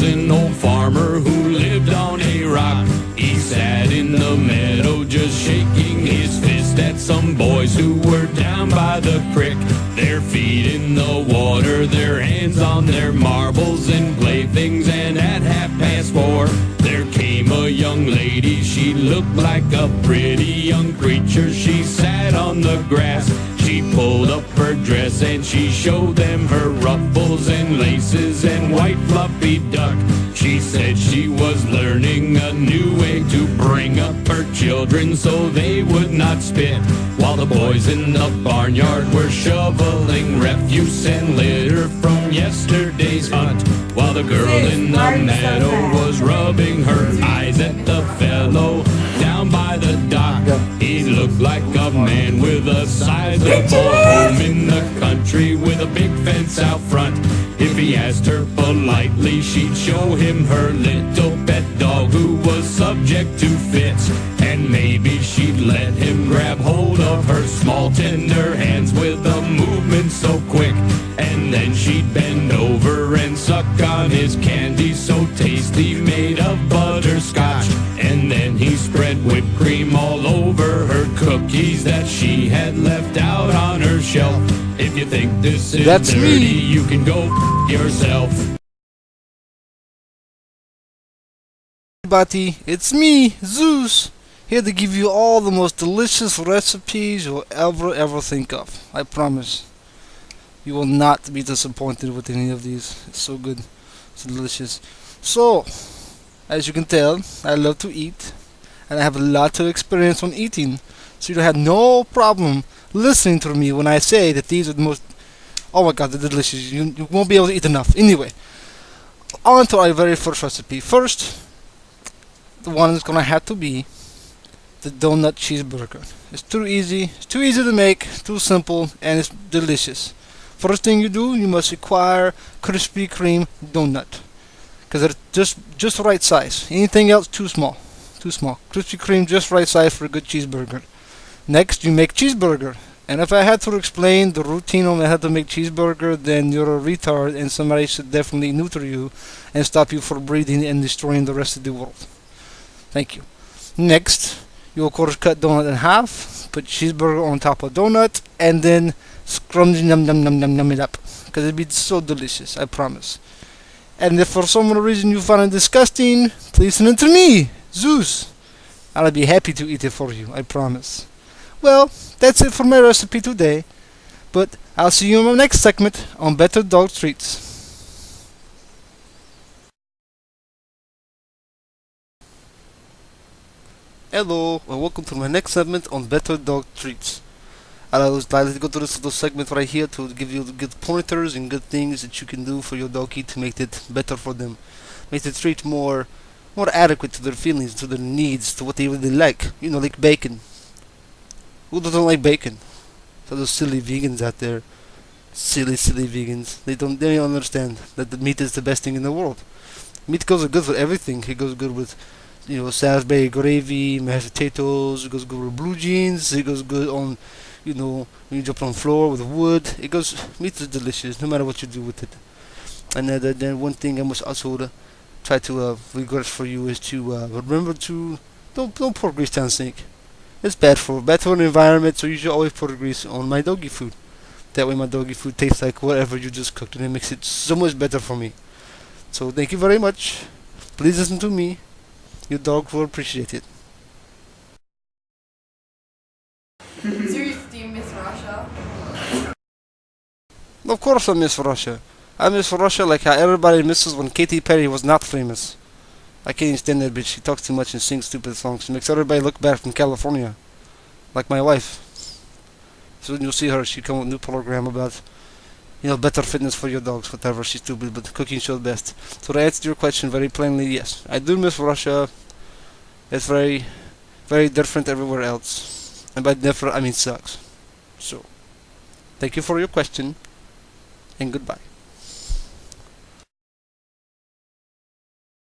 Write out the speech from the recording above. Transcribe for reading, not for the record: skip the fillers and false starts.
an old farmer who lived on a rock. He sat in the meadow just shaking his fist at some boys who were down by the creek. Their feet in the water, their hands on their marbles and playthings, and at 4:30 there came a young lady. She looked like a pretty young creature. She sat on the grass. She pulled up her dress and she showed them her ruffles and laces and white fluffy duck. She said she was learning a new way to bring up her children so they would not spit, while the boys in the barnyard were shoveling refuse and litter from yesterday's hunt, while the girl in the meadow was rubbing her eyes at the fellow down by the dock. He looked like a man with a sizable home in the country with a big fence out front. If he asked her politely, she'd show him her little pet dog who was subject to fits, and maybe she'd let him grab hold of her small tender hands with a movement so quick, and then she'd bend over and suck on his candy so tasty made of butterscotch, and then he spread whipped cream all over her cookies that she had left out on her shelf. If you think this is That's dirty, me. you can go yourself. Everybody, it's me, Zeus, here to give you all the most delicious recipes you'll ever think of. I promise. You will not be disappointed with any of these. It's so good. It's delicious. So, as you can tell, I love to eat, and I have a lot of experience on eating, so you'll have no problem listening to me when I say that these are the most, oh my god, they're delicious. You won't be able to eat enough. Anyway, on to our very first recipe. First, the one is gonna have to be the donut cheeseburger. It's too easy to make, too simple, and it's delicious. First thing you do, you must acquire Krispy Kreme donut, because they're just the right size. Anything else too small. Krispy Kreme just right size for a good cheeseburger. Next, you make cheeseburger. And if I had to explain the routine on how to make cheeseburger, then you're a retard and somebody should definitely neuter you and stop you from breathing and destroying the rest of the world. Thank you. Next, you of course cut donut in half, put cheeseburger on top of donut, and then scrunch num it up, because it'd be so delicious, I promise. And if for some reason you find it disgusting, please send it to me, Zeus. I'll be happy to eat it for you, I promise. Well, that's it for my recipe today, but I'll see you in my next segment on Better Dog Treats. Hello, and welcome to my next segment on Better Dog Treats. I always like to go to this little segment right here to give you good pointers and good things that you can do for your doggy to make it better for them. Make the treat more adequate to their feelings, to their needs, to what they really like. You know, like bacon. Who doesn't like bacon? So those silly vegans out there. Silly vegans. They don't understand that the meat is the best thing in the world. Meat goes good with everything. It goes good with, Salisbury gravy, mashed potatoes. It goes good with blue jeans. It goes good on, when you jump on the floor with wood. Meat is delicious no matter what you do with it. And then one thing I must also try to regret for you is to remember to don't pour grease down the sink. It's bad for the environment, so you should always put grease on my doggy food. That way my doggy food tastes like whatever you just cooked, and it makes it so much better for me. So thank you very much. Please listen to me. Your dog will appreciate it. Zeus, do you miss Russia? Of course I miss Russia. I miss Russia like how everybody misses when Katy Perry was not famous. I can't even stand that bitch. She talks too much and sings stupid songs. She makes everybody look bad from California. Like my wife. So when you'll see her, she come with a new program about, better fitness for your dogs, whatever. She's stupid, but cooking shows best. So to answer your question very plainly, yes. I do miss Russia. It's very, very different everywhere else. And by different, I mean sucks. So, thank you for your question, and goodbye.